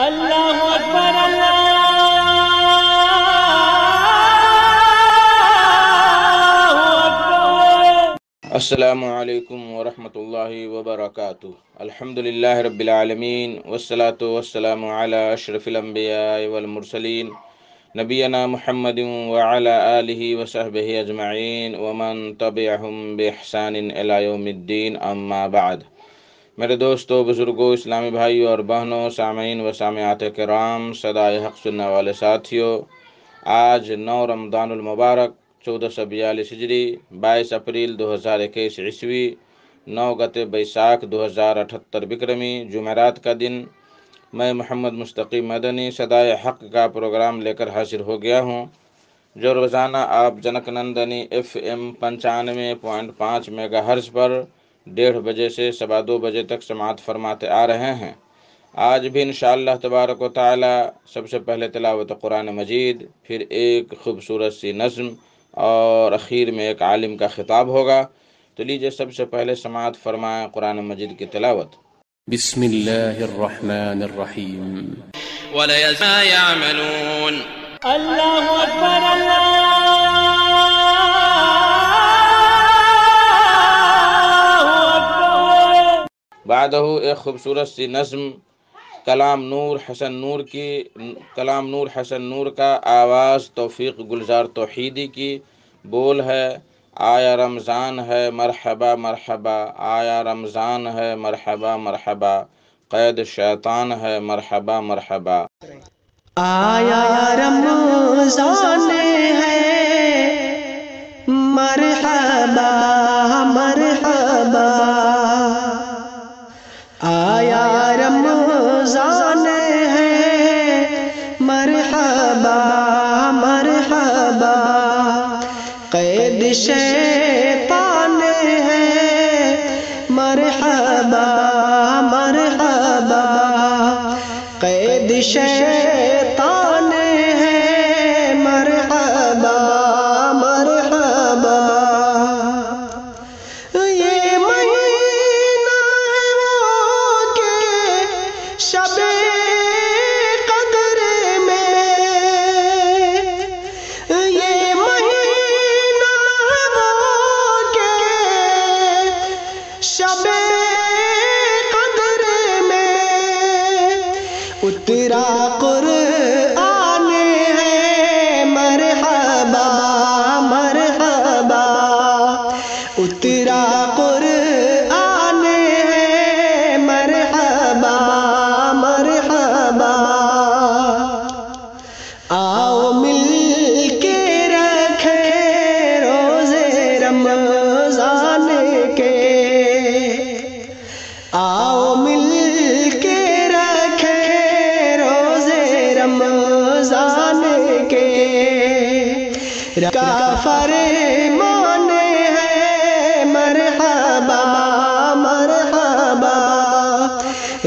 اللہ اکبر اللہ اکبر۔ السلام علیکم ورحمۃ اللہ وبرکاتہ۔ الحمدللہ رب العالمین والصلاة والسلام علی اشرف الانبیاء والمرسلین نبینا محمد وعلی آلہ وصحبہ اجمعین ومن تبعہم بإحسان الی یوم الدین، اما بعد۔ میرے دوستو، بزرگوں، اسلامی بھائیوں اور بہنوں، سامعین و سامعات کرام، صدائے حق سننے والے ساتھیوں، آج 9 رمضان المبارک 1442 ہجری، 22 اپریل 2021 عیسوی، 9 گتے بیساکھ 2078 بکرمی، جمعرات کا دن، میں محمد مستقیم مدنی صدائے حق کا پروگرام لے کر حاضر ہو گیا ہوں، جو روزانہ آپ junk Nandini FM 95.5 mega hers پر 1:30 بجے سے 2:15 بجے تک سماعت فرماتے آ رہے ہیں۔ آج بھی انشاءاللہ تبارک و تعالی سب سے پہلے تلاوت قرآن مجید، پھر ایک خوبصورت سی نظم اور اخیر میں ایک عالم کا خطاب ہوگا۔ تو لیجیے سب سے پہلے سماعت فرمائیں قرآن مجید کی تلاوت۔ بسم اللہ الرحمن الرحیم۔ وَلَيَجْزِيَنَّهُم مَّا يَعْمَلُونَ۔ اللہ اکبر اللہ اکبر۔ بعدہ ایک خوبصورت سی نظم کلام نور حسن نور کا، آواز توفیق گلزار توحیدی کی، بول ہے: آیا رمضان ہے مرحبا مرحبا، آیا رمضان ہے مرحبا مرحبا، قید شیطان ہے مرحبا مرحبا۔ آیا رمضان ہے مرحبا مرحبا، آیا رمضان ہے مرحبا مرحبا، قید شیطان ہے مرحبا مرحبا، قید شیطان ہے مرحبا مرحبا۔ یہ مہینہ ہے وہ کہ شب قدر میں، یہ مہینہ ہے وہ کہ شب قدر میں اترا قرآن ہے مرحبا مرحبا، اترا قرآن ہے مرحبا مرحبا۔ آؤ مل کے رکھے روزے رمضان کے، آؤ مل کے رکھے روزے رمضان کے، رب کا فرمان ہے مرحبا مرحبا،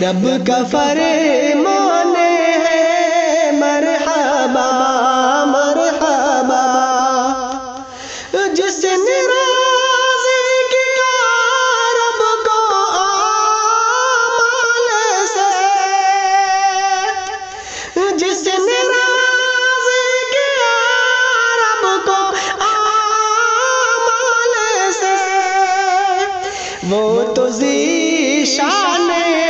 رب کا فرمان ہے مرحبا مرحبا۔ جس نے راضی کیا رب کو اعمال سے، جس نے راضی کیا رب کو اعمال سے، وہ تو ذیشان ہے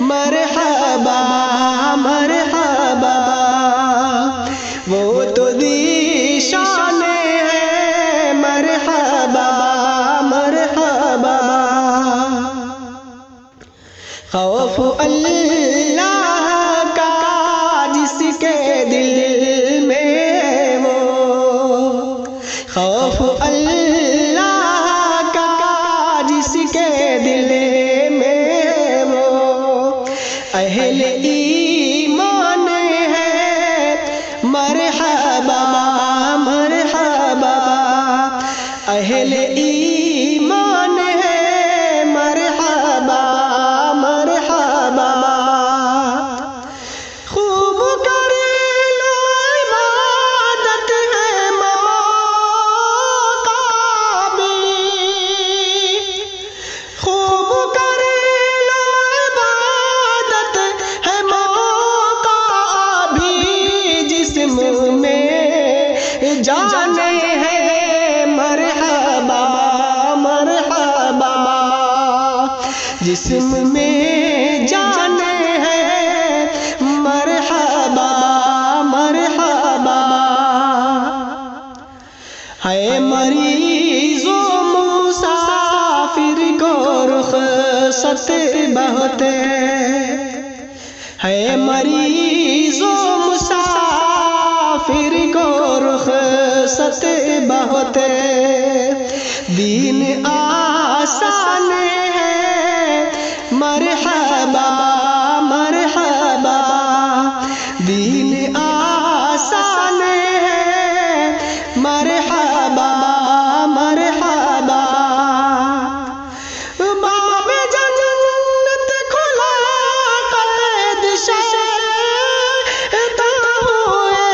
مرحبا مرحبا، وہ تو ذیشان ہے مرحبا مرحبا۔ خوف اللہ کا جس کے دل میں وہ، خوف اللہ کا جس کے دل میں وہ، اہل ایمان ہے مرحبا مرحبا، اہل ایمان ہے مرحبا مرحبا۔ خوب کر لو عبادت ہے موقع بھی، خوب کر لو عبادت ہے جسم میں جان ہے مرحبا مرحبا ہے مریض و مسافر کو رخصت بہت ہے مریض و مسافر کو رخصت بہت دین آسان ہے مرحبا مرحبا دین آسان ہے مرحبا مرحبا باب جنت کھلا قید شیطان ہوئے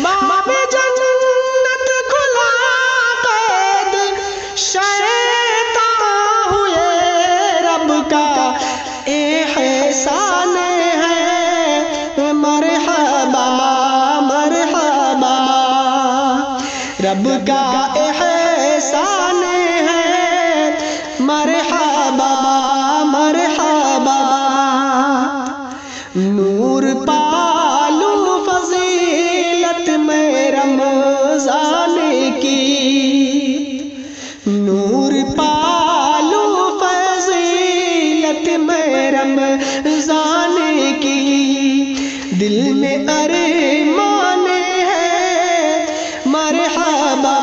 باب جنت کھلا قید شیطان ہوئے رب کا احسان ہے مرحبا مرحبا رب کا احسان ہے مرحبا مرحبا نور پالو فضیلت میں رمضان کی نور پالو فضیلت میں رمضان کی دل میں ارمان ہے مرحبا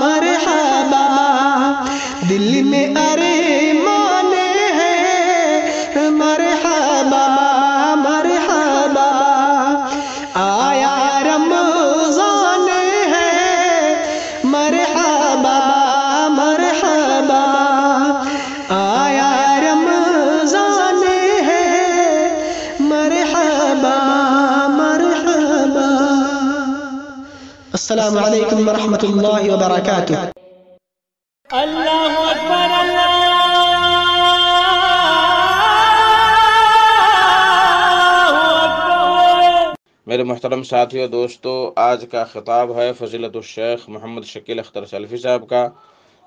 مرحبا دل میں ارمان ہے مرحبا مرحبا آیا رمضان ہے مرحبا مرحبا آیا رمضان ہے مرحبا مرحبا السلام علیکم ورحمۃ اللہ وبرکاتہ اللہ اکبر اللہ اکبر. میرے محترم ساتھیو دوستو، آج کا خطاب ہے فضیلت الشیخ محمد شکیل اختر سلفی صاحب کا،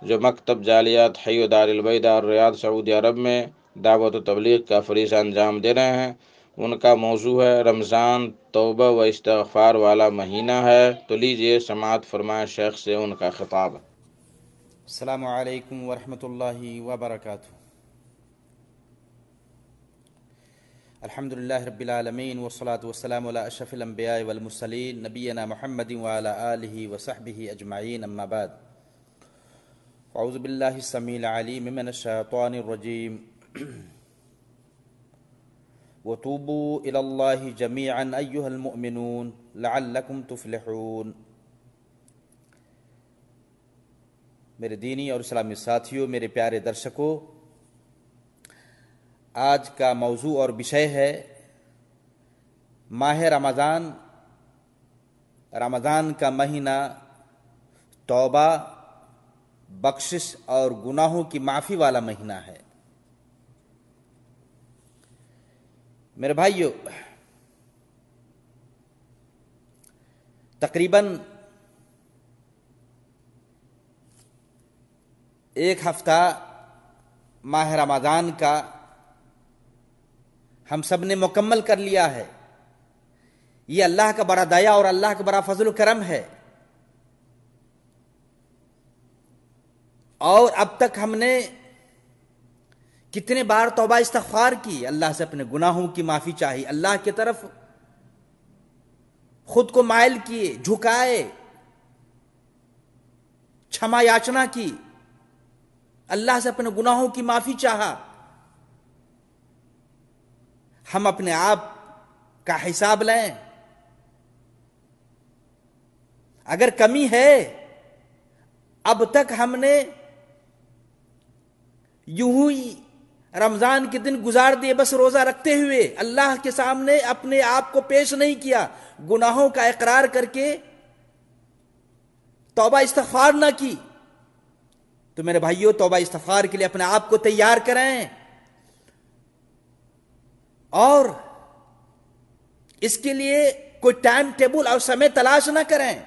جو مکتب جالیات حی و دار البیدہ اور ریاض سعودی عرب میں دعوت و تبلیغ کا فریضہ انجام دے رہے ہیں۔ ان کا موضوع ہے رمضان توبہ و استغفار والا مہینہ ہے، تو لیجئے سماعت فرمائیں شیخ سے ان کا خطاب۔ السلام علیکم ورحمۃ اللہ وبرکاتہ۔ الحمدللہ رب العالمین والصلاة والسلام علی اشرف الانبیاء والمرسلین نبینا محمد وعلی آلہ وصحبہ اجمعین، اما بعد۔ اعوذ باللہ السمیع العلیم من الشیطان الرجیم۔ وتوبوا الی اللہ جمیعا ایہا المؤمنون لعلکم تفلحون۔ میرے دینی اور اسلامی ساتھیوں، میرے پیارے درشکوں، آج کا موضوع اور وشے ہے ماہ رمضان۔ رمضان کا مہینہ توبہ، بخشش اور گناہوں کی معافی والا مہینہ ہے۔ میرے بھائیو، تقریباً ایک ہفتہ ماہ رمضان کا ہم سب نے مکمل کر لیا ہے۔ یہ اللہ کا بڑا دیا اور اللہ کا بڑا فضل و کرم ہے۔ اور اب تک ہم نے کتنے بار توبہ استغفار کی، اللہ سے اپنے گناہوں کی معافی چاہی، اللہ کی طرف خود کو مائل کیے، جھکائے، چھما یاچنا کی، اللہ سے اپنے گناہوں کی معافی چاہا۔ ہم اپنے آپ کا حساب لیں، اگر کمی ہے اب تک ہم نے یوں ہی رمضان کے دن گزار دیے، بس روزہ رکھتے ہوئے اللہ کے سامنے اپنے آپ کو پیش نہیں کیا، گناہوں کا اقرار کر کے توبہ استغفار نہ کی، تو میرے بھائیوں توبہ استغفار کے لیے اپنے آپ کو تیار کریں، اور اس کے لیے کوئی ٹائم ٹیبل اور سمے تلاش نہ کریں۔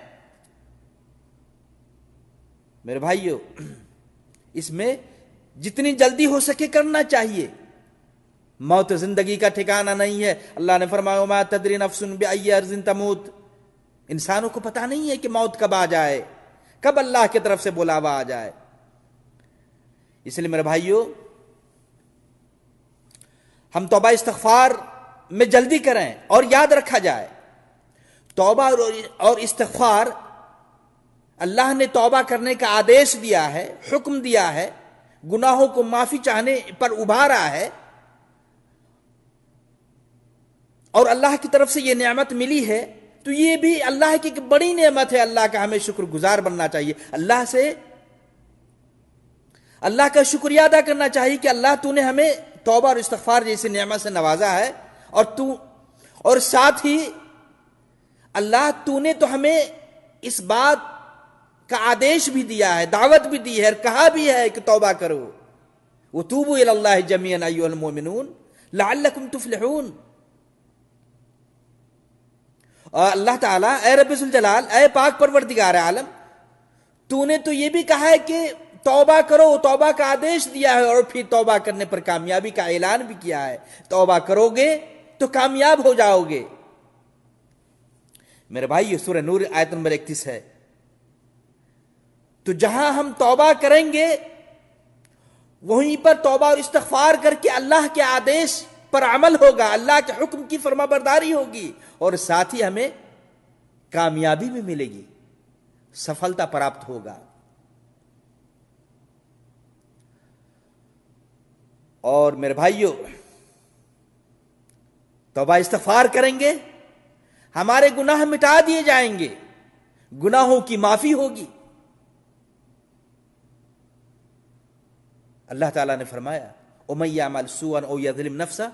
میرے بھائیوں، اس میں جتنی جلدی ہو سکے کرنا چاہیے. موت زندگی کا ٹھکانہ نہیں ہے. اللہ نے فرمایا ما تدری نفس بأی ارض تموت. انسانوں کو پتہ نہیں ہے کہ موت کب آ جائے, کب اللہ کی طرف سے بلاوا آ جائے. اس لیے میرے بھائیوں, ہم توبہ استغفار میں جلدی کریں. اور یاد رکھا جائے توبہ اور استغفار, اللہ نے توبہ کرنے کا آدیش دیا ہے, حکم دیا ہے, گناہوں کو معافی چاہنے پر ابھارا ہے, اور اللہ کی طرف سے یہ نعمت ملی ہے. تو یہ بھی اللہ کی ایک بڑی نعمت ہے, اللہ کا ہمیں شکر گزار بننا چاہیے. اللہ کا شکریہ ادا کرنا چاہیے کہ اللہ تو نے ہمیں توبہ اور استغفار جیسی نعمت سے نوازا ہے, اور ساتھ ہی اللہ تو نے تو ہمیں اس بات کا آدیش بھی دیا ہے, دعوت بھی دی ہے, اور کہا بھی ہے کہ توبہ کرو. وتوبوا الی اللہ جميعا ایھا المؤمنون لعلکم تفلحون. اور اللہ تعالیٰ, اے رب ذوالجلال, اے پاک پروردگار عالم, تو نے تو یہ بھی کہا ہے کہ توبہ کرو, توبہ کا آدیش دیا ہے, اور پھر توبہ کرنے پر کامیابی کا اعلان بھی کیا ہے. توبہ کرو گے تو کامیاب ہو جاؤ گے. میرے بھائی, یہ سورہ نور آیت نمبر 31 ہے. تو جہاں ہم توبہ کریں گے وہیں پر توبہ اور استغفار کر کے اللہ کے آدیش پر عمل ہوگا, اللہ کے حکم کی فرما برداری ہوگی, اور ساتھ ہی ہمیں کامیابی بھی ملے گی, سفلتا پراپت ہوگا. اور میرے بھائیوں, توبہ استغفار کریں گے, ہمارے گناہ مٹا دیے جائیں گے, گناہوں کی معافی ہوگی. اللہ تعالیٰ نے فرمایا وَمَن يَعْمَلْ سُوءًا أَوْ يَظْلِمْ نَفْسَهُ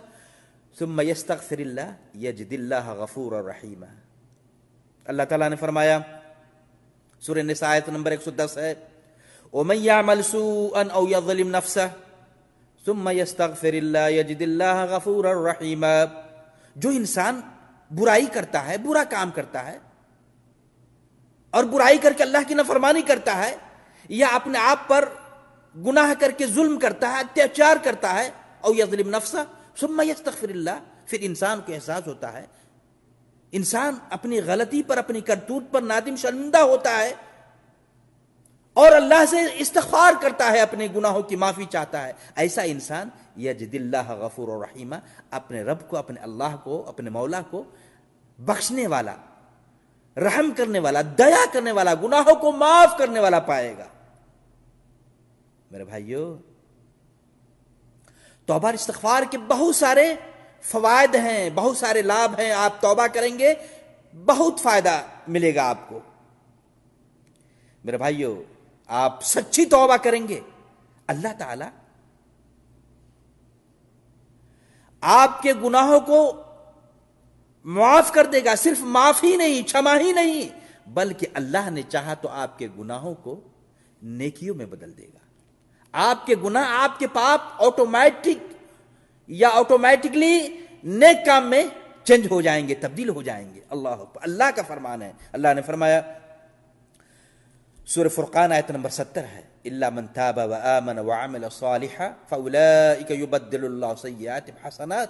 ثُمَّ يَسْتَغْفِرِ اللَّهَ يَجِدِ اللَّهَ غَفُورًا رَحِيمًا. اللہ تعالیٰ نے فرمایا, سورہ نساء آیت نمبر 110 ہے, وَمَن يَعْمَلْ سُوءًا أَوْ يَظْلِمْ نَفْسَهُ ثُمَّ يَسْتَغْفِرِ اللَّهَ يَجِدِ اللَّهَ غَفُورًا رَحِيمًا. جو انسان برائی کرتا ہے, برا کام کرتا ہے, اور برائی کر کے اللہ کی نافرمانی کرتا ہے, یا اپنے آپ پر گناہ کر کے ظلم کرتا ہے, اتیاچار کرتا ہے, او یظلم نفسہ ثم یستغفر اللہ, پھر انسان کو احساس ہوتا ہے, انسان اپنی غلطی پر, اپنی کرتوت پر نادم شرمندہ ہوتا ہے, اور اللہ سے استغفار کرتا ہے, اپنے گناہوں کی معافی چاہتا ہے. ایسا انسان یجد اللہ غفور الرحیم, اپنے رب کو, اپنے اللہ کو, اپنے مولا کو بخشنے والا, رحم کرنے والا, دیا کرنے والا, گناہوں کو معاف کرنے والا پائے گا. میرے بھائیو, توبہ استغفار کے بہت سارے فوائد ہیں, بہت سارے لابھ ہیں. آپ توبہ کریں گے بہت فائدہ ملے گا آپ کو. میرے بھائیو, آپ سچی توبہ کریں گے, اللہ تعالی آپ کے گناہوں کو معاف کر دے گا. صرف معاف ہی نہیں, چھما ہی نہیں, بلکہ اللہ نے چاہا تو آپ کے گناہوں کو نیکیوں میں بدل دے گا. آپ کے گناہ, آپ کے پاپ آٹومیٹک یا آٹومیٹکلی نیک کام میں چینج ہو جائیں گے, تبدیل ہو جائیں گے. اللہ اکبر, اللہ کا فرمان ہے. اللہ نے فرمایا, سورہ فرقان آیت نمبر 70 ہے, الا من تاب وآمن وعمل صالحا فاولئک یبدل اللہ سیئاتہم حسنات.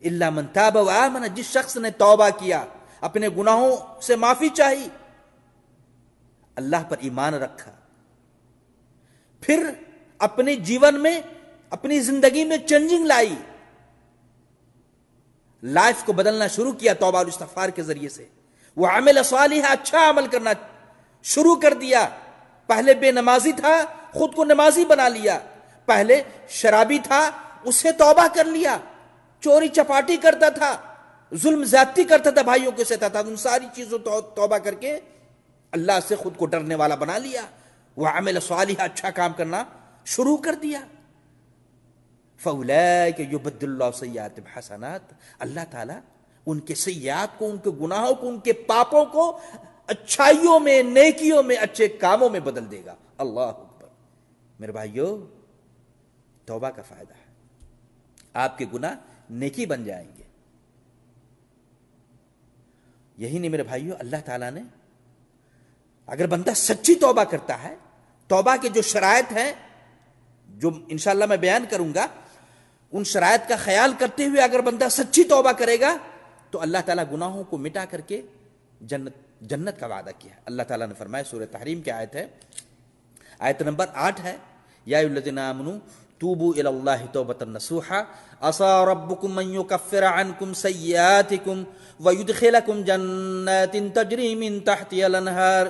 الا من تاب وآمن, جس شخص نے توبہ کیا, اپنے گناہوں سے معافی چاہی, اللہ پر ایمان رکھا, پھر اپنے جیون میں, اپنی زندگی میں چینجنگ لائی, لائف کو بدلنا شروع کیا توبہ اور استغفار کے ذریعے سے. وہ عمل صالح, اچھا عمل کرنا شروع کر دیا. پہلے بے نمازی تھا, خود کو نمازی بنا لیا. پہلے شرابی تھا, اسے توبہ کر لیا. چوری چپاٹی کرتا تھا, ظلم زیادتی کرتا تھا, بھائیوں کے ساتھ تھا, ان ساری چیزوں توبہ کر کے اللہ سے خود کو ڈرنے والا بنا لیا. وہ عمل صالح, اچھا کام کرنا شروع کر دیا. فَأُولَئِكَ يُبَدِّلُ اللَّهُ سَيِّئَاتِهِمْ حَسَنَاتٍ, اللہ تعالیٰ ان کے سیئات کو, ان کے گناہوں کو, ان کے پاپوں کو اچھائیوں میں, نیکیوں میں, اچھے کاموں میں بدل دے گا. اللہ اکبر. میرے بھائیو, توبہ کا فائدہ ہے, آپ کے گناہ نیکی بن جائیں گے. یہی نہیں میرے بھائیو, اللہ تعالیٰ نے, اگر بندہ سچی توبہ کرتا ہے توبہ کے جو شرائط ہیں جو انشاءاللہ میں بیان کروں گا، ان شرائط کا خیال کرتے ہوئے اگر بندہ سچی توبہ کرے گا تو اللہ تعالیٰ گناہوں کو مٹا کر کے جنت کا وعدہ کیا ہے۔ اللہ تعالیٰ نے فرمایا، سورہ تحریم کی آیت ہے، آیت نمبر 8 ہے، یا ایھا الذین آمنوا توبوا الی اللہ توبۃ نصوحا عسیٰ ربکم ان یکفر عنکم سیئاتکم ویدخلکم جنات تجری من تحتہا الانہار۔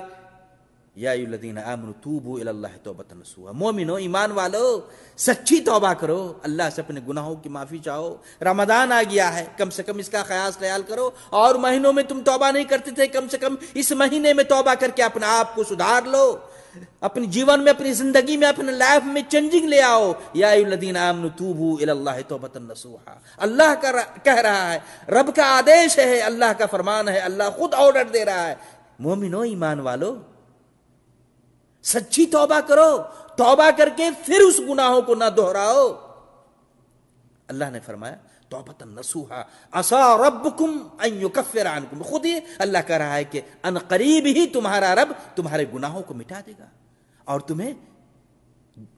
یا ایھا الذین آمنوا توبوا الی اللہ توبۃ نصوحا، مومنو، ایمان والو، سچی توبہ کرو، اللہ سے اپنے گناہوں کی معافی چاہو۔ رمضان آ گیا ہے، کم سے کم اس کا خیال کرو، اور مہینوں میں تم توبہ نہیں کرتے تھے، کم سے کم اس مہینے میں توبہ کر کے اپنے آپ کو سدھار لو، اپنے جیون میں، اپنی زندگی میں، اپنے لائف میں چینجنگ لے آؤ۔ یا ایھا الذین آمنوا توبوا الی اللہ توبۃ نصوحا، اللہ کا کہہ رہا ہے، رب کا آدیش ہے، اللہ کا فرمان ہے، اللہ خود آرڈر دے رہا ہے، مومنو، ایمان والو، سچی توبہ کرو، توبہ کر کے پھر اس گناہوں کو نہ دہراؤ۔ اللہ نے فرمایا توبۃ نصوحا عسیٰ ربکم ان یکفر عنکم، خود ہی اللہ کہہ رہا ہے کہ ان قریب ہی تمہارا رب تمہارے گناہوں کو مٹا دے گا اور تمہیں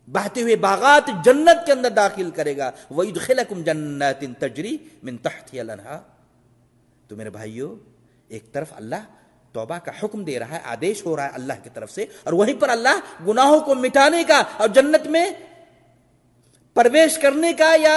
بہتے ہوئے باغات جنت کے اندر داخل کرے گا۔ وَيُدْخِلَكُمْ جَنَّاتٍ تَجْرِي مِن تَحْتِهَا الْأَنْهَارُ۔ تو میرے بھائیو، ایک طرف اللہ توبہ کا حکم دے رہا ہے، آدیش ہو رہا ہے اللہ کی طرف سے، اور وہیں پر اللہ گناہوں کو مٹانے کا اور جنت میں پرویش کرنے کا یا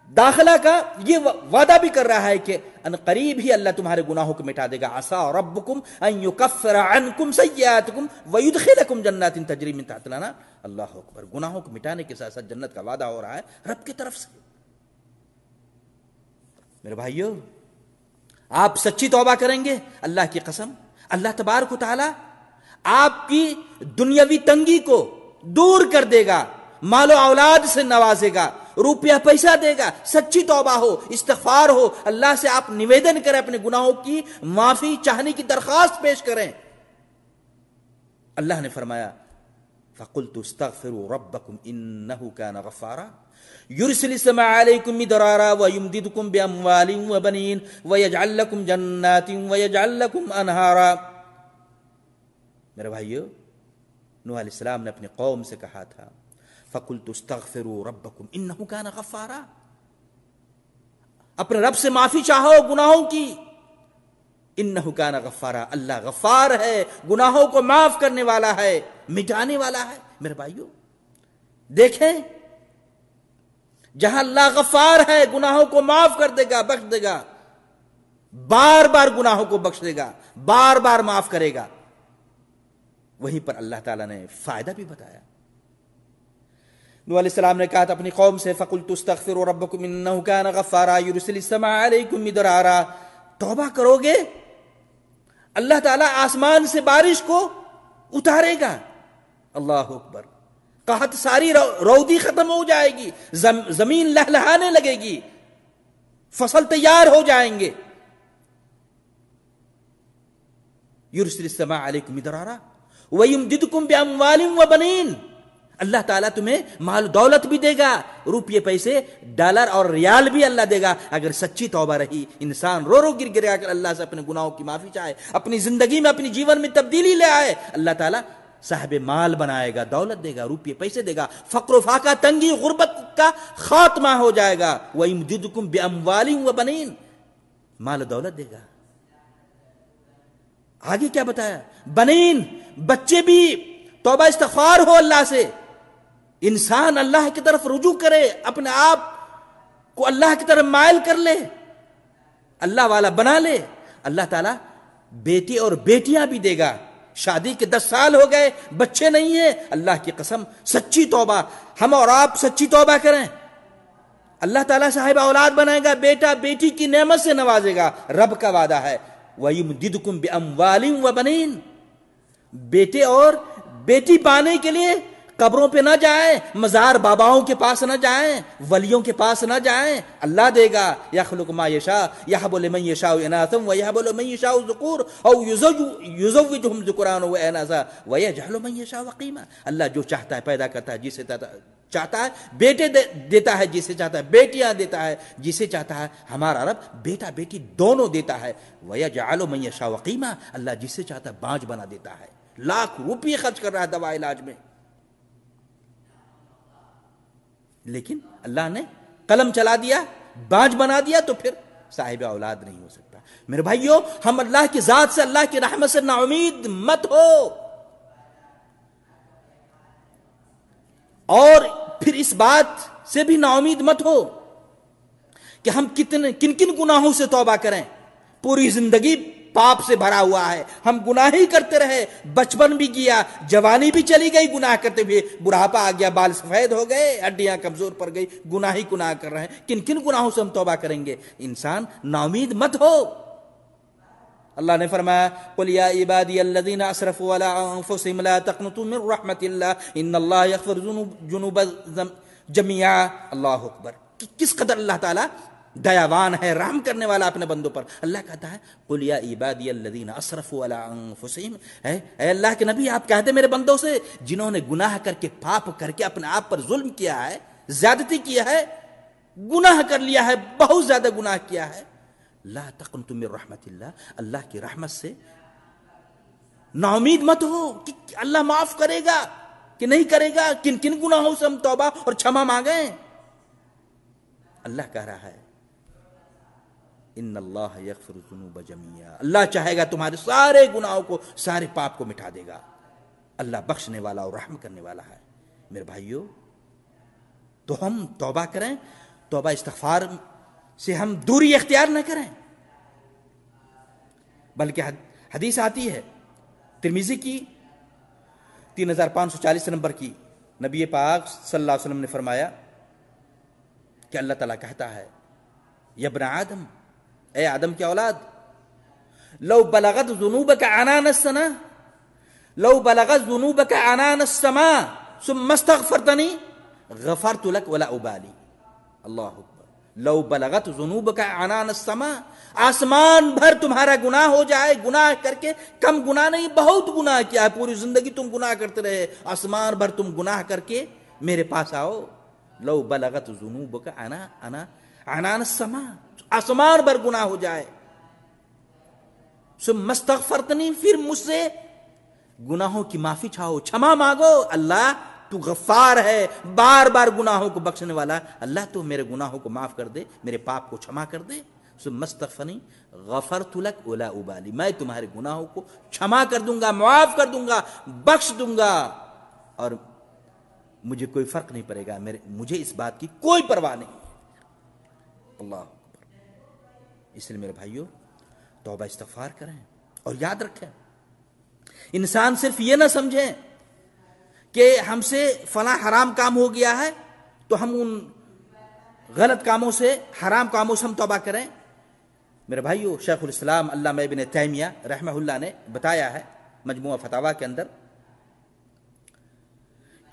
داخلہ کا یہ وعدہ بھی کر رہا ہے کہ ان قریب ہی اللہ تمہارے گناہوں کو مٹا دے گا۔ عسیٰ ربکم ان یکفر عنکم سیئاتکم ویدخلکم جنات تجری من تحتہا الانہار۔ اللہ اکبر، گناہوں کو مٹانے کے ساتھ ساتھ جنت کا وعدہ ہو رہا ہے رب کی طرف سے۔ میرے بھائیو، آپ سچی توبہ کریں گے، اللہ کی قسم، اللہ تبارک و تعالی آپ کی دنیاوی تنگی کو دور کر دے گا، مال و اولاد سے نوازے گا، روپیہ پیسہ دے گا۔ سچی توبہ ہو، استغفار ہو، اللہ سے آپ نویدن کریں، اپنے گناہوں کی معافی چاہنے کی درخواست پیش کریں۔ اللہ نے فرمایا فَقُلْتُ اسْتَغْفِرُوا رَبَّكُمْ إِنَّهُ كَانَ غَفَّارًا يُرْسِلِ السَّمَاءَ عَلَيْكُمْ مِدْرَارًا وَيُمْدِدْكُمْ بِأَمْوَالٍ وَبَنِينَ وَيَجْعَلْ لَكُمْ جَنَّاتٍ وَيَجْعَلْ لَكُمْ أَنْهَارًا۔ میرے بھائیو، نوح علیہ السلام نے اپنی قوم سے کہا تھا فَقُلْتُ اسْتَغْفِرُوا رَبَّكُمْ إِنَّهُ كَانَ غَفَّارًا، اپنے رب سے معافی چاہو گناہوں کی، انہ کان غفارا، اللہ غفار ہے، گناہوں کو معاف کرنے والا ہے، مٹانے والا ہے۔ میرے بھائیو دیکھیں، جہاں اللہ غفار ہے، گناہوں کو معاف کر دے گا، بخش دے گا، بار بار گناہوں کو بخش دے گا، بار بار معاف کرے گا، وہیں پر اللہ تعالیٰ نے فائدہ بھی بتایا۔ نوح علیہ السلام نے کہا تھا اپنی قوم سے فَقُلْتُ اسْتَغْفِرُوا رَبَّكُمْ إِنَّهُ كَانَ غَفَّارًا يُرْسِلِ السَّمَاءَ عَلَيْكُمْ مِدْرَارًا۔ توبہ کرو گے، اللہ تعالیٰ آسمان سے بارش کو اتارے گا۔ اللہ اکبر، قحط ساری رودی ختم ہو جائے گی، زمین لہلہانے لگے گی، فصل تیار ہو جائیں گے۔ یرسل السماء علیکم مدرارا ویمددکم باموال وبنین، اللہ تعالیٰ تمہیں مال دولت بھی دے گا، روپیے پیسے ڈالر اور ریال بھی اللہ دے گا، اگر سچی توبہ رہی۔ انسان رو رو گر گرا کر اللہ سے اپنے گناہوں کی معافی چاہے، اپنی زندگی میں اپنی جیون میں تبدیلی لے آئے، اللہ تعالیٰ صاحب مال بنائے گا، دولت دے گا، روپیے پیسے دے گا، فقر و فاقہ، تنگی غربت کا خاتمہ ہو جائے گا۔ وَيُمْدِدُكُمْ بِأَمْوَالٍ وَبَنِينَ، مال دولت دے گا۔ آگے کیا بتایا؟ بنین، بچے بھی۔ توبہ استغفار ہو اللہ سے، انسان اللہ کی طرف رجوع کرے، اپنے آپ کو اللہ کی طرف مائل کر لے، اللہ والا بنا لے، اللہ تعالیٰ بیٹی اور بیٹیاں بھی دے گا۔ شادی کے 10 سال ہو گئے، بچے نہیں ہیں، اللہ کی قسم سچی توبہ، ہم اور آپ سچی توبہ کریں، اللہ تعالیٰ صاحب اولاد بنائے گا، بیٹا بیٹی کی نعمت سے نوازے گا۔ رب کا وعدہ ہے وَيُمْدِدُكُمْ بِأَمْوَالٍ وَبَنِينَ، بیٹے اور بیٹی پانے کے لیے قبروں پہ نہ جائیں، مزار باباؤں کے پاس نہ جائیں، ولیوں کے پاس نہ جائیں، اللہ دے گا۔ یخلق ما یشاء یہب لمن یشاء اناثا ویہب لمن یشاء الذکور او یزوجہم ذکرانا واناثا ویجعل من یشاء عقیما، اللہ جو چاہتا ہے پیدا کرتا ہے، جسے چاہتا ہے بیٹے دیتا ہے، جسے چاہتا ہے بیٹیاں دیتا ہے، جسے چاہتا ہے ہمارا رب بیٹا بیٹی دونوں دیتا ہے۔ ویجعل من یشاء عقیما، اللہ جسے چاہتا ہے بانجھ بنا دیتا ہے، لاکھ روپیے خرچ کر رہا ہے دوا علاج میں، لیکن اللہ نے قلم چلا دیا، بانج بنا دیا، تو پھر صاحب اولاد نہیں ہو سکتا۔ میرے بھائیوں، ہم اللہ کی ذات سے، اللہ کی رحمت سے نا امید مت ہو، اور پھر اس بات سے بھی نا امید مت ہو کہ ہم کن کن گناہوں سے توبہ کریں۔ پوری زندگی پاپ سے بھرا ہوا ہے، ہم گناہ ہی کرتے رہے، بچپن بھی گیا، جوانی بھی چلی گئی گناہ کرتے ہوئے، بڑھاپا آ گیا، بال سفید ہو گئے، ہڈیاں کمزور پڑ گئی، گناہ ہی گناہ کر رہے ہیں۔ کن کن گناہوں سے ہم توبہ کریں گے؟ انسان نا امید مت ہو۔ اللہ نے فرمایا قل یا عبادی الذین اسرفوا علی انفسهم لا تقنطوا من رحمت اللہ ان اللہ یغفر الذنوب جميعا۔ اللہ اکبر، کس قدر اللہ تعالیٰ دیاوان ہے، رحم کرنے والا اپنے بندوں پر۔ اللہ کہتا ہے قل یا عبادی الذین اسرفوا علی انفسهم، اے اللہ کے نبی آپ کہتے میرے بندوں سے جنہوں نے گناہ کر کے، پاپ کر کے اپنے آپ پر ظلم کیا ہے، زیادتی کیا ہے، گناہ کر لیا ہے، بہت زیادہ گناہ کیا ہے، لا تقنطوا من رحمت اللہ، اللہ کی رحمت سے نا امید مت ہو کہ اللہ معاف کرے گا کہ نہیں کرے گا۔ کن کن گناہوں سے ہم توبہ اور چھما مانگیں؟ اللہ کہہ رہا ہے ان اللہ یغفر الذنوب جميعا، اللہ چاہے گا تمہارے سارے گناہوں کو، سارے پاپ کو مٹا دے گا۔ اللہ بخشنے والا اور رحم کرنے والا ہے۔ میرے بھائیوں، تو ہم توبہ کریں، توبہ استغفار سے ہم دوری اختیار نہ کریں، بلکہ حدیث آتی ہے ترمذی کی 3540 نمبر کی، نبی پاک صلی اللہ علیہ وسلم نے فرمایا کہ اللہ تعالیٰ کہتا ہے یا ابن آدم، اے آدم کی اولاد، لو بلغت ذنوبک عنان السماء، لو بلغت ذنوبک عنان السماء ثم استغفرتنی غفرت لك ولا ابالی۔ اللہ اکبر، لو بلغت ذنوبک عنان السماء، آسمان بھر تمہارا گناہ ہو جائے، گناہ کر کے، کم گناہ نہیں بہت گناہ کیا ہے، پوری زندگی تم گناہ کرتے رہے، آسمان بھر تم گناہ کر کے میرے پاس آؤ، لو بلغت ذنوبک عنان السماء، آسمان بھر گناہ ہو جائے، ثم استغفرتنی، پھر مجھ سے گناہوں کی معافی چاہو، چھما مانگو، اللہ تو غفار ہے، بار بار گناہوں کو بخشنے والا، اللہ تو میرے گناہوں کو معاف کر دے، میرے پاپ کو چھما کر دے، ثم استغفرنی غفرت لک ولا ابالی، میں تمہارے گناہوں کو چھما کر دوں گا، معاف کر دوں گا، بخش دوں گا، اور مجھے کوئی فرق نہیں پڑے گا، مجھے اس بات کی کوئی پرواہ نہیں۔ اللہ اکبر۔ اس لیے میرے بھائیوں، توبہ استغفار کریں، اور یاد رکھیں انسان صرف یہ نہ سمجھیں کہ ہم سے فلاں حرام کام ہو گیا ہے تو ہم ان غلط کاموں سے، حرام کاموں سے ہم توبہ کریں۔ میرے بھائیو، شیخ الاسلام علامہ ابن تیمیہ رحمہ اللہ نے بتایا ہے مجموعہ فتاویٰ کے اندر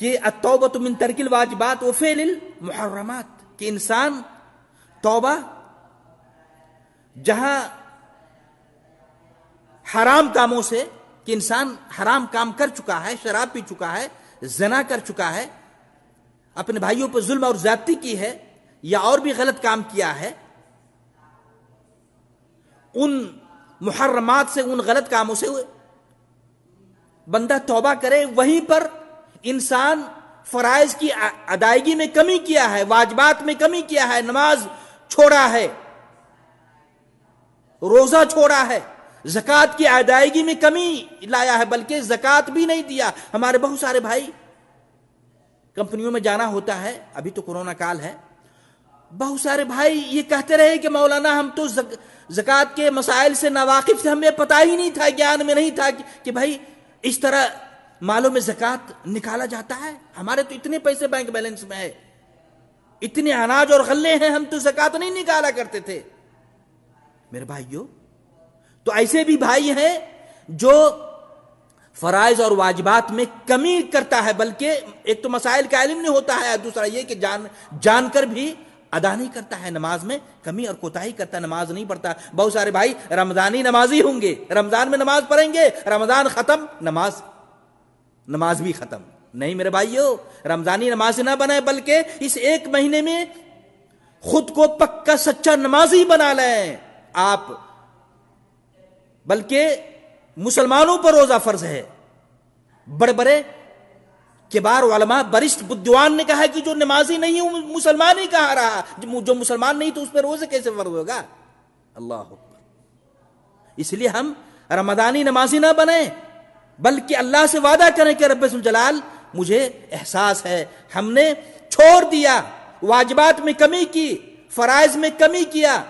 کہ التوبۃ من ترک الواجبات وفعل المحرمات، کہ انسان توبہ جہاں حرام کاموں سے، کہ انسان حرام کام کر چکا ہے، شراب پی چکا ہے، زنا کر چکا ہے، اپنے بھائیوں پر ظلم اور زیادتی کی ہے، یا اور بھی غلط کام کیا ہے، ان محرمات سے، ان غلط کاموں سے بندہ توبہ کرے۔ وہیں پر انسان فرائض کی ادائیگی میں کمی کیا ہے، واجبات میں کمی کیا ہے، نماز چھوڑا ہے، روزہ چھوڑا ہے، زکوٰۃ کی ادائیگی میں کمی لایا ہے، بلکہ زکوٰۃ بھی نہیں دیا۔ ہمارے بہت سارے بھائی کمپنیوں میں جانا ہوتا ہے، ابھی تو کورونا کال ہے، بہت سارے بھائی یہ کہتے رہے کہ مولانا ہم تو زکوٰۃ کے مسائل سے ناواقف تھے، ہمیں پتہ ہی نہیں تھا، گیان میں نہیں تھا کہ بھائی اس طرح مالوں میں زکوٰۃ نکالا جاتا ہے، ہمارے تو اتنے پیسے بینک بیلنس میں ہے، اتنے اناج اور غلے ہیں، ہم تو زکوٰۃ نہیں نکالا کرتے تھے۔ میرے بھائیوں، تو ایسے بھی بھائی ہیں جو فرائض اور واجبات میں کمی کرتا ہے، بلکہ ایک تو مسائل کا علم نہیں ہوتا ہے، دوسرا یہ کہ جان کر بھی ادا نہیں کرتا ہے، نماز میں کمی اور کوتاہی کرتا ہے، نماز نہیں پڑھتا۔ بہت سارے بھائی رمضانی نمازی ہوں گے، رمضان میں نماز پڑھیں گے، رمضان ختم، نماز بھی ختم۔ نہیں میرے بھائیو، رمضانی نماز نہ بنائیں، بلکہ اس ایک مہینے میں خود کو پکا سچا نمازی بنا لیں آپ۔ بلکہ مسلمانوں پر روزہ فرض ہے، بڑے بڑے کبار علماء برشت بدعوان نے کہا کہ جو نمازی نہیں ہے مسلمان ہی کہاں رہا، جو مسلمان نہیں تو اس پہ روزے کیسے فرض ہوگا؟ اللہ اکبر۔ اس لیے ہم رمضانی نمازی نہ بنیں، بلکہ اللہ سے وعدہ کریں کہ رب الجلال مجھے احساس ہے ہم نے چھوڑ دیا، واجبات میں کمی کی، فرائض میں کمی کیا،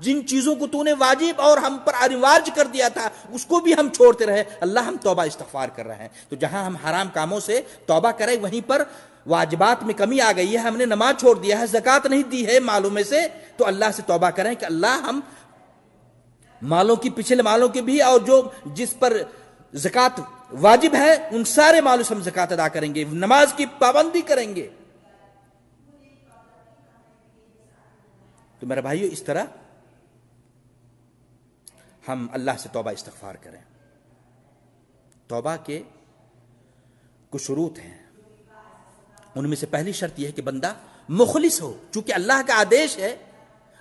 جن چیزوں کو تو نے واجب اور ہم پر انوارج کر دیا تھا اس کو بھی ہم چھوڑتے رہے، اللہ ہم توبہ استغفار کر رہے ہیں۔ تو جہاں ہم حرام کاموں سے توبہ کریں وہیں پر واجبات میں کمی آ گئی ہے، ہم نے نماز چھوڑ دیا ہے، زکوٰۃ نہیں دی ہے مالوں میں سے، تو اللہ سے توبہ کریں کہ اللہ ہم مالوں کی، پچھلے مالوں کے بھی، اور جو جس پر زکوٰۃ واجب ہے ان سارے مالوں سے ہم زکوٰۃ ادا کریں گے، نماز کی پابندی کریں گے۔ تو میرے بھائیو اس طرح ہم اللہ سے توبہ استغفار کریں۔ توبہ کے کچھ شروط ہیں، ان میں سے پہلی شرط یہ ہے کہ بندہ مخلص ہو، چونکہ اللہ کا آدیش ہے،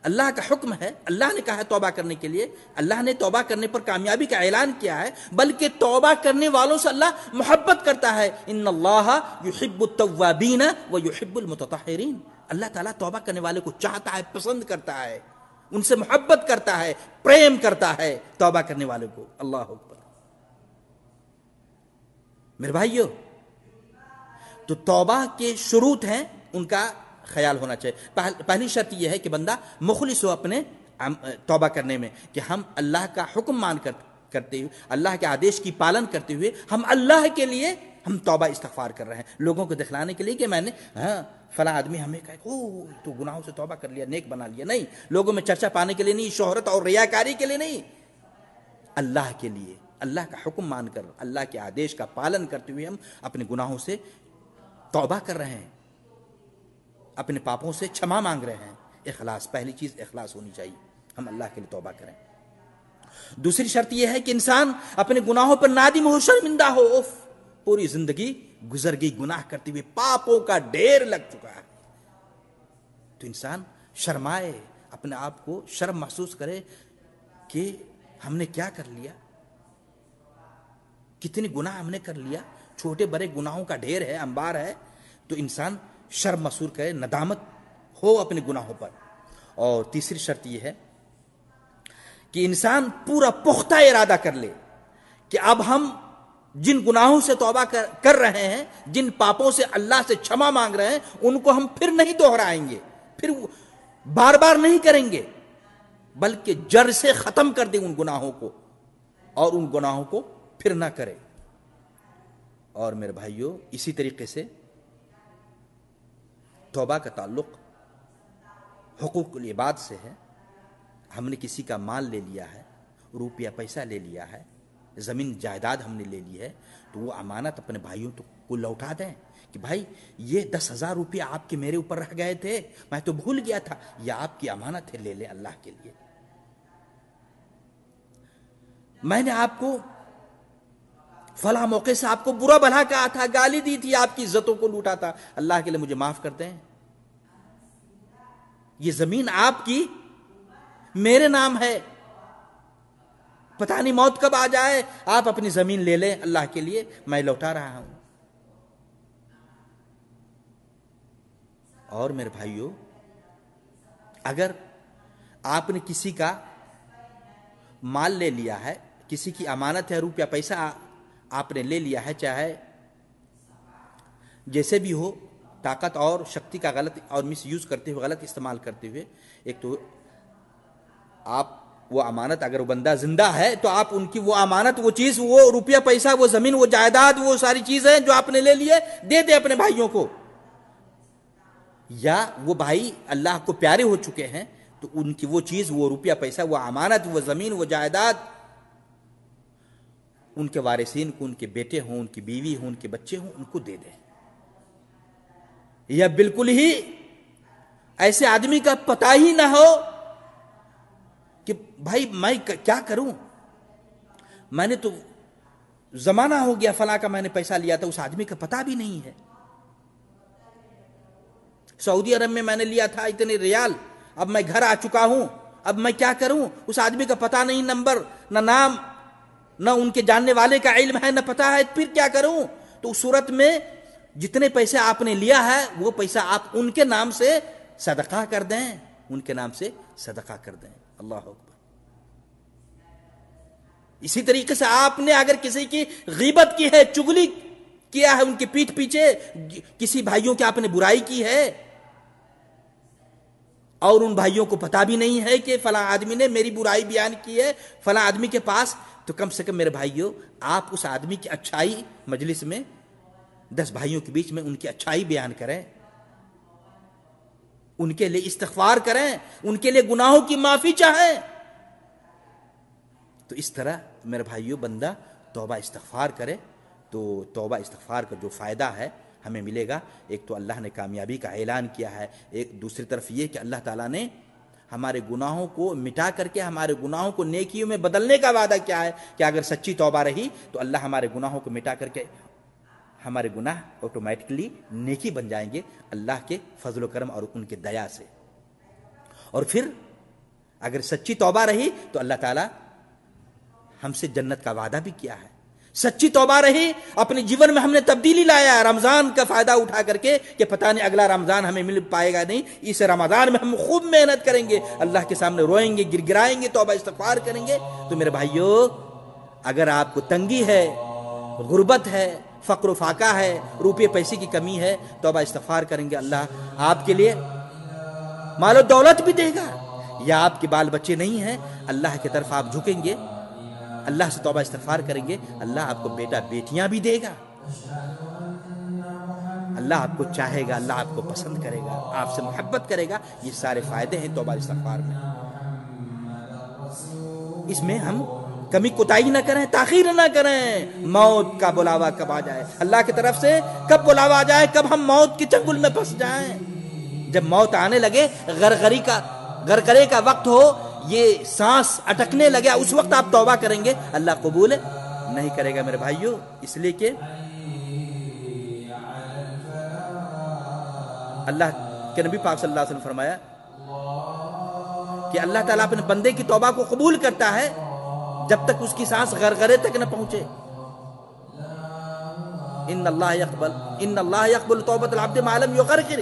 اللہ کا حکم ہے، اللہ نے کہا ہے توبہ کرنے کے لیے، اللہ نے توبہ کرنے پر کامیابی کا اعلان کیا ہے، بلکہ توبہ کرنے والوں سے اللہ محبت کرتا ہے۔ ان اللہ یحب التوابین ویحب المتطہرین، اللہ تعالیٰ توبہ کرنے والے کو چاہتا ہے، پسند کرتا ہے، ان سے محبت کرتا ہے، پریم کرتا ہے توبہ کرنے والے کو۔ اللہ اکبر۔ میرے بھائیو، تو توبہ کے شروط ہیں، ان کا خیال ہونا چاہیے۔ پہلی شرط یہ ہے کہ بندہ مخلص ہو اپنے توبہ کرنے میں، کہ ہم اللہ کا حکم مان کرتے ہوئے، اللہ کے آدیش کی پالن کرتے ہوئے ہم اللہ کے لیے ہم توبہ استغفار کر رہے ہیں، لوگوں کو دکھلانے کے لیے کہ میں نے فلاں آدمی ہمیں کہا او تو گناہوں سے توبہ کر لیا، نیک بنا لیا، نہیں، لوگوں میں چرچا پانے کے لیے نہیں، شہرت اور ریاکاری کے لیے نہیں، اللہ کے لیے، اللہ کا حکم مان کر، اللہ کے آدیش کا پالن کرتے ہوئے ہم اپنے گناہوں سے توبہ کر رہے ہیں، اپنے پاپوں سے چھما مانگ رہے ہیں۔ اخلاص، پہلی چیز اخلاص ہونی چاہیے، ہم اللہ کے لیے توبہ کریں۔ دوسری شرط یہ ہے کہ انسان اپنے گناہوں پر نادم ہو، شرمندہ ہو، پوری زندگی گزر گئی گناہ کرتے ہوئے، پاپوں کا ڈھیر لگ چکا ہے، تو انسان شرمائے، اپنے آپ کو شرم محسوس کرے کہ ہم نے کیا کر لیا، کتنے گناہ ہم نے کر لیا، چھوٹے بڑے گناہوں کا ڈھیر ہے، انبار ہے، تو انسان شرم محسوس کرے، ندامت ہو اپنے گناہوں پر۔ اور تیسری شرط یہ ہے کہ انسان پورا پختہ ارادہ کر لے کہ اب ہم جن گناہوں سے توبہ کر رہے ہیں، جن پاپوں سے اللہ سے چھما مانگ رہے ہیں، ان کو ہم پھر نہیں دہرائیں گے، پھر بار بار نہیں کریں گے، بلکہ جڑ سے ختم کر دیں ان گناہوں کو، اور ان گناہوں کو پھر نہ کرے۔ اور میرے بھائیوں، اسی طریقے سے توبہ کا تعلق حقوق العباد سے ہے۔ ہم نے کسی کا مال لے لیا ہے، روپیہ پیسہ لے لیا ہے، زمین جائیداد ہم نے لے لی ہے، تو وہ امانت اپنے بھائیوں کو لوٹا دیں کہ بھائی یہ 10,000 روپیہ آپ کے میرے اوپر رہ گئے تھے، میں تو بھول گیا تھا، یہ آپ کی امانت ہے، لے لیں اللہ کے لیے۔ میں نے آپ کو فلاں موقع سے آپ کو برا بھلا کہا تھا، گالی دی تھی، آپ کی عزتوں کو لوٹا تھا، اللہ کے لیے مجھے معاف کر دیں، یہ زمین آپ کی میرے نام ہے، پتہ نہیں موت کب آ جائے، آپ اپنی زمین لے لیں اللہ کے لیے، میں لوٹا رہا ہوں۔ اور میرے بھائیوں، اگر آپ نے کسی کا مال لے لیا ہے، کسی کی امانت ہے، روپیہ پیسہ آپ نے لے لیا ہے، چاہے جیسے بھی ہو، طاقت اور شکتی کا غلط اور مس یوز کرتے ہوئے، غلط استعمال کرتے ہوئے، ایک تو آپ وہ امانت، اگر وہ بندہ زندہ ہے تو آپ ان کی وہ امانت، وہ چیز، وہ روپیہ پیسہ، وہ زمین، وہ جائیداد، وہ ساری چیزیں جو آپ نے لے لیے دے دیں اپنے بھائیوں کو، یا وہ بھائی اللہ کو پیارے ہو چکے ہیں تو ان کی وہ چیز، وہ روپیہ پیسہ، وہ امانت، وہ زمین، وہ جائیداد ان کے وارثین کو، ان کے بیٹے ہوں، ان کی بیوی ہوں، ان کے بچے ہوں، ان کو دے دیں۔ یا بالکل ہی ایسے آدمی کا پتہ ہی نہ ہو کہ بھائی میں کیا کروں، میں نے تو زمانہ ہو گیا فلاں کا میں نے پیسہ لیا تھا، اس آدمی کا پتہ بھی نہیں ہے، سعودی عرب میں میں نے لیا تھا اتنے ریال، اب میں گھر آ چکا ہوں، اب میں کیا کروں، اس آدمی کا پتہ نہیں، نمبر نہ نام نہ ان کے جاننے والے کا علم ہے، نہ پتہ ہے، پھر کیا کروں؟ تو اس صورت میں جتنے پیسے آپ نے لیا ہے وہ پیسہ آپ ان کے نام سے صدقہ کر دیں، ان کے نام سے صدقہ کر دیں۔ اللہ اکبر۔ اسی طریقے سے آپ نے اگر کسی کی غیبت کی ہے، چغلی کیا ہے، ان کی پیٹھ پیچھے کسی بھائیوں کی آپ نے برائی کی ہے اور ان بھائیوں کو پتا بھی نہیں ہے کہ فلاں آدمی نے میری برائی بیان کی ہے فلاں آدمی کے پاس، تو کم سے کم میرے بھائیوں آپ اس آدمی کی اچھائی مجلس میں 10 بھائیوں کے بیچ میں ان کی اچھائی بیان کریں، ان کے لیے استغفار کریں، ان کے لیے گناہوں کی معافی چاہیں۔ تو اس طرح میرے بھائیوں بندہ توبہ استغفار کرے تو توبہ استغفار کا جو فائدہ ہے ہمیں ملے گا، ایک تو اللہ نے کامیابی کا اعلان کیا ہے، ایک دوسری طرف یہ کہ اللہ تعالیٰ نے ہمارے گناہوں کو مٹا کر کے ہمارے گناہوں کو نیکیوں میں بدلنے کا وعدہ کیا ہے کہ اگر سچی توبہ رہی تو اللہ ہمارے گناہوں کو مٹا کر کے ہمارے گناہ آٹومیٹکلی نیکی بن جائیں گے اللہ کے فضل و کرم اور ان کے دیا سے۔ اور پھر اگر سچی توبہ رہی تو اللہ تعالیٰ ہم سے جنت کا وعدہ بھی کیا ہے۔ سچی توبہ رہی، اپنے جیون میں ہم نے تبدیلی لایا رمضان کا فائدہ اٹھا کر کے کہ پتہ نہیں اگلا رمضان ہمیں مل پائے گا نہیں، اس رمضان میں ہم خوب محنت کریں گے، اللہ کے سامنے روئیں گے، گر گرائیں گے، توبہ استغفار کریں گے۔ تو میرے بھائیوں اگر آپ کو تنگی ہے، غربت ہے، فقر و فاقہ ہے، روپے پیسے کی کمی ہے، توبہ استغفار کریں گے، اللہ آپ کے لیے مال و دولت بھی دے گا۔ یا آپ کے بال بچے نہیں ہیں، اللہ کی طرف آپ جھکیں گے، اللہ سے توبہ استغفار کریں گے، اللہ آپ کو بیٹا بیٹیاں بھی دے گا، اللہ آپ کو چاہے گا، اللہ آپ کو پسند کرے گا، آپ سے محبت کرے گا۔ یہ سارے فائدے ہیں توبہ استغفار میں۔ اس میں ہم کمی کوتاہی نہ کریں، تاخیر نہ کریں۔ موت کا بلاوا کب آ جائے، اللہ کی طرف سے کب بلاوا آ جائے، کب ہم موت کے چنگل میں پھنس جائیں، جب موت آنے لگے، غرغرے کا وقت ہو، یہ سانس اٹکنے لگے، اس وقت آپ توبہ کریں گے، اللہ قبول نہیں کرے گا میرے بھائیوں۔ اس لیے کہ اللہ کے نبی پاک صلی اللہ علیہ وسلم فرمایا کہ اللہ تعالیٰ اپنے بندے کی توبہ کو قبول کرتا ہے جب تک اس کی سانس غرغرے تک نہ پہنچے۔ ان اللہ یقبل توبۃ العبد ما لم یغرغر،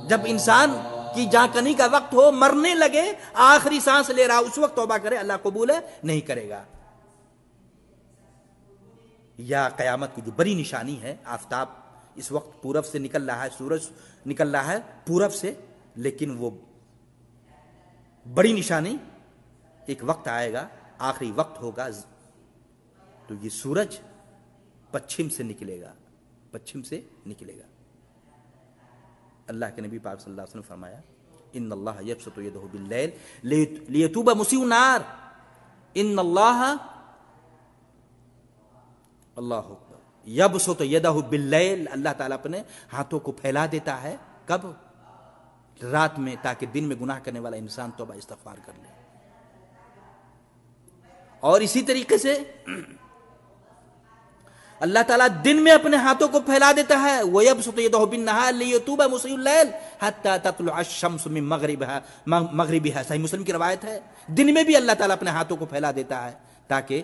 جب انسان کی جان کنی کا وقت ہو، مرنے لگے، آخری سانس لے رہا، اس وقت توبہ کرے، اللہ قبول نہیں کرے گا۔ یا قیامت کی جو بڑی نشانی ہے، آفتاب اس وقت پورب سے نکل رہا ہے، سورج نکل رہا ہے پورب سے، لیکن وہ بڑی نشانی ایک وقت آئے گا، آخری وقت ہوگا تو یہ سورج پچھم سے نکلے گا، پچھم سے نکلے گا۔ اللہ کے نبی پاک صلی اللہ علیہ وسلم فرمایا ان اللہ یبسط یدہ باللیل لیتوب مسیء النار، ان اللہ اکبر یبسط یدہ باللیل، اللہ تعالیٰ اپنے ہاتھوں کو پھیلا دیتا ہے، کب؟ رات میں، تاکہ دن میں گناہ کرنے والا انسان توبہ استغفار کر لے۔ اور اسی طریقے سے اللہ تعالیٰ دن میں اپنے ہاتھوں کو پھیلا دیتا ہے، وَيَبْسُطُ يَدَهُ بِالنَّهَارِ لِيَتُوبَ مُسِيءُ اللَّيْلِ حَتَّى تَطْلُعَ الشَّمْسُ مِن مغربها، صحیح مسلم کی روایت ہے۔ دن میں بھی اللہ تعالیٰ اپنے ہاتھوں کو پھیلا دیتا ہے تاکہ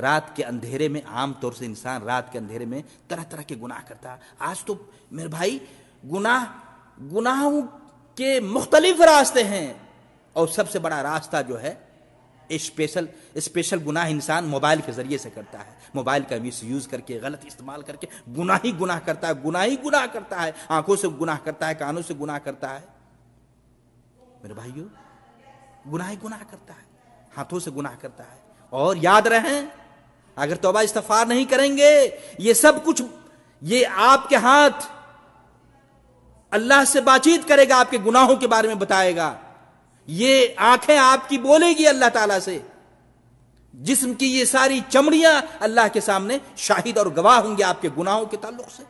رات کے اندھیرے میں، عام طور سے انسان رات کے اندھیرے میں طرح طرح کے گناہ کرتا ہے۔ آج تو میرے بھائی گناہوں کے مختلف راستے ہیں، اور سب سے بڑا راستہ جو ہے اسپیشل گناہ انسان موبائل کے ذریعے سے کرتا ہے، موبائل کا مس یوز کر کے، غلط استعمال کر کے گناہ کرتا ہے، گناہ کرتا ہے، آنکھوں سے گناہ کرتا ہے، کانوں سے گناہ کرتا ہے، میرے بھائیو گناہ کرتا ہے، ہاتھوں سے گناہ کرتا ہے۔ اور یاد رہیں اگر توبہ استغفار نہیں کریں گے، یہ سب کچھ، یہ آپ کے ہاتھ اللہ سے بات چیت کرے گا، آپ کے گناہوں کے بارے میں بتائے گا، یہ آنکھیں آپ کی بولے گی اللہ تعالیٰ سے، جسم کی یہ ساری چمڑیاں اللہ کے سامنے شاہد اور گواہ ہوں گے آپ کے گناہوں کے تعلق سے۔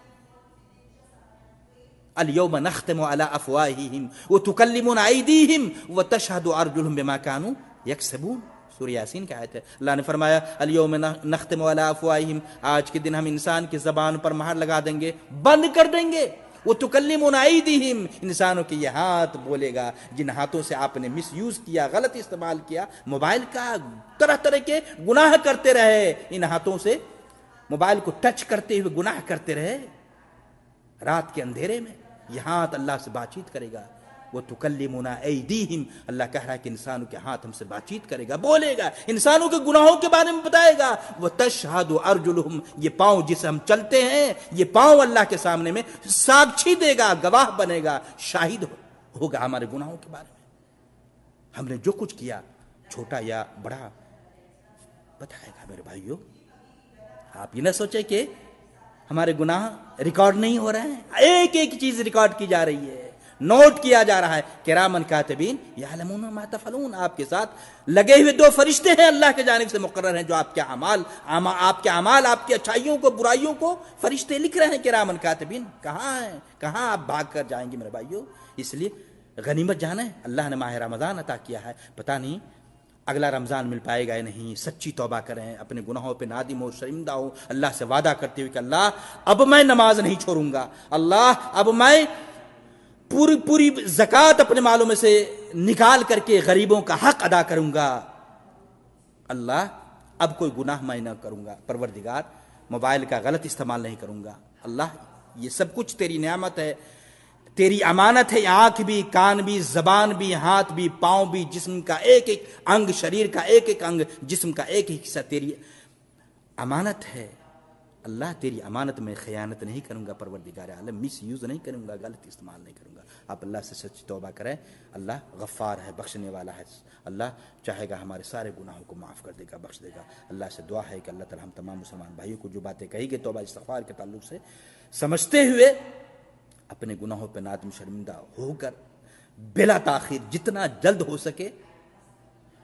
اليوم نختم على افواههم وتكلمنا ايديهم وتشهد ارجلهم بما كانوا يكسبون، سورہ یاسین کی آیت ہے۔ اللہ نے فرمایا اليوم نختم على افواههم، آج کے دن ہم انسان کی زبان پر مہر لگا دیں گے، بند کر دیں گے۔ وَتُكَلِّمُنَا أَيْدِيهِمْ، انسانوں کے یہ ہاتھ بولے گا جن ہاتھوں سے آپ نے مس یوز کیا، غلط استعمال کیا، موبائل کا، طرح طرح کے گناہ کرتے رہے، ان ہاتھوں سے موبائل کو ٹچ کرتے ہوئے گناہ کرتے رہے، رات کے اندھیرے میں یہ ہاتھ اللہ سے بات چیت کرے گا. وہ تکلمنا ایدیہم، اللہ کہہ رہا ہے کہ انسانوں کے ہاتھ ہم سے بات چیت کرے گا، بولے گا، انسانوں کے گناہوں کے بارے میں بتائے گا. وہ تشہد ارجلہم، یہ پاؤں جس سے ہم چلتے ہیں، یہ پاؤں اللہ کے سامنے میں ساکشی دے گا، گواہ بنے گا، شاہد ہوگا ہمارے گناہوں کے بارے میں. ہم نے جو کچھ کیا چھوٹا یا بڑا بتائے گا. میرے بھائیو، آپ یہ نہ سوچیں کہ ہمارے گناہ ریکارڈ نہیں ہو رہے ہیں. ایک ایک چیز ریکارڈ کی جا رہی ہے، نوٹ کیا جا رہا ہے. کرامن کاتبین یعلمون ما تفعلون، آپ کے ساتھ لگے ہوئے 2 فرشتے ہیں اللہ کی جانب سے مقرر ہیں جو آپ کے اعمال آپ کی اچھائیوں کو، برائیوں کو فرشتے لکھ رہے ہیں. کرامن کاتبین کہاں ہیں؟ کہاں آپ بھاگ کر جائیں گے میرے بھائیو؟ اس لیے غنیمت جانیں، اللہ نے ماہ رمضان عطا کیا ہے، پتہ نہیں اگلا رمضان مل پائے گا یا نہیں. سچی توبہ کریں، اپنے گناہوں پہ نادم ہو، شرمندہ ہو، اللہ سے وعدہ کرتے ہوئے کہ اللہ اب میں نماز نہیں چھوڑوں گا، اللہ اب میں پوری زکوٰۃ اپنے مالوں میں سے نکال کر کے غریبوں کا حق ادا کروں گا. اللہ اب کوئی گناہ میں نہ کروں گا. پروردگار موبائل کا غلط استعمال نہیں کروں گا. اللہ یہ سب کچھ تیری نعمت ہے، تیری امانت ہے. آنکھ بھی، کان بھی، زبان بھی، ہاتھ بھی، پاؤں بھی، جسم کا ایک ایک انگ، شریر کا ایک ایک انگ، جسم کا ایک ایک حصہ تیری امانت ہے. اللہ تیری امانت میں خیانت نہیں کروں گا. پروردگار عالم مس یوز نہیں کروں گا، غلط استعمال نہیں کروں گا. آپ اللہ سے سچی توبہ کریں. اللہ غفار ہے، بخشنے والا ہے. اللہ چاہے گا ہمارے سارے گناہوں کو معاف کر دے گا، بخش دے گا. اللہ سے دعا ہے کہ اللہ تعالی ہم تمام مسلمان بھائیوں کو جو باتیں کہی گئی توبہ استغفار کے تعلق سے سمجھتے ہوئے اپنے گناہوں پہ نادم شرمندہ ہو کر بلا تاخیر جتنا جلد ہو سکے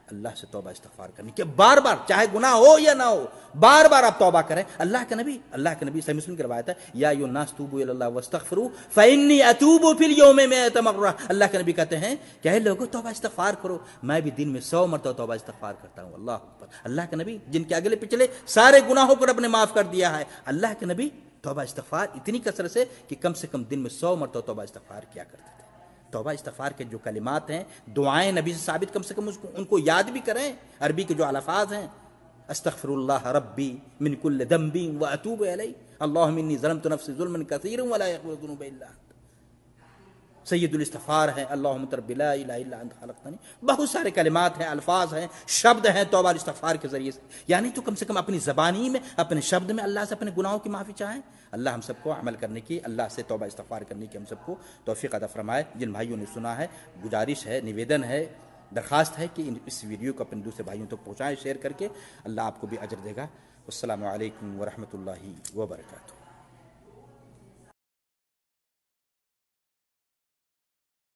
اللہ سے توبہ استغفار کرنی کہ بار بار چاہے گناہ ہو یا نہ ہو بار بار آپ توبہ کریں. اللہ کے نبی صحیح مسلم کی روایت ہے یا ایھا الناس توبوا الی اللہ واستغفروا فانی اتوب فی اليوم 100 مرہ. اللہ کے نبی کہتے ہیں کہ اے لوگوں توبہ استغفار کرو، میں بھی دن میں 100 مرتبہ توبہ استغفار کرتا ہوں. اللہ اکبر. اللہ کے نبی جن کے اگلے پچھلے سارے گناہوں کو رب نے معاف کر دیا ہے، اللہ کے نبی توبہ استغفار اتنی کثرت سے کہ کم سے کم دن میں 100 مرتبہ توبہ استغفار کیا کرتے تھے. توبہ استغفار کے جو کلمات ہیں، دعائیں نبی سے ثابت، کم سے کم ان کو یاد بھی کریں. عربی کے جو الفاظ ہیں، استغفر اللہ ربی من کل ذنب واتوب الیہ، اللهم انی ظلمت نفسی ظلما کثیرا ولا یغفر الذنوب الا انت. سید الاستغفار ہے اللہم رب لا الہ الا انت خلقتنی. بہت سارے کلمات ہیں، الفاظ ہیں، شبد ہیں توبہ استغفار کے ذریعے سے. یعنی تو کم سے کم اپنی زبانی میں، اپنے شبد میں اللہ سے اپنے گناہوں کی معافی چاہیں. اللہ ہم سب کو عمل کرنے کی، اللہ سے توبہ استغفار کرنے کی ہم سب کو توفیق عطا فرمائے. جن بھائیوں نے سنا ہے، گزارش ہے، نویدن ہے، درخواست ہے کہ اس ویڈیو کو اپنے دوسرے بھائیوں تک پہنچائیں شیئر کر کے. اللہ آپ کو بھی اجر دے گا. السلام علیکم ورحمۃ اللہ وبرکاتہ.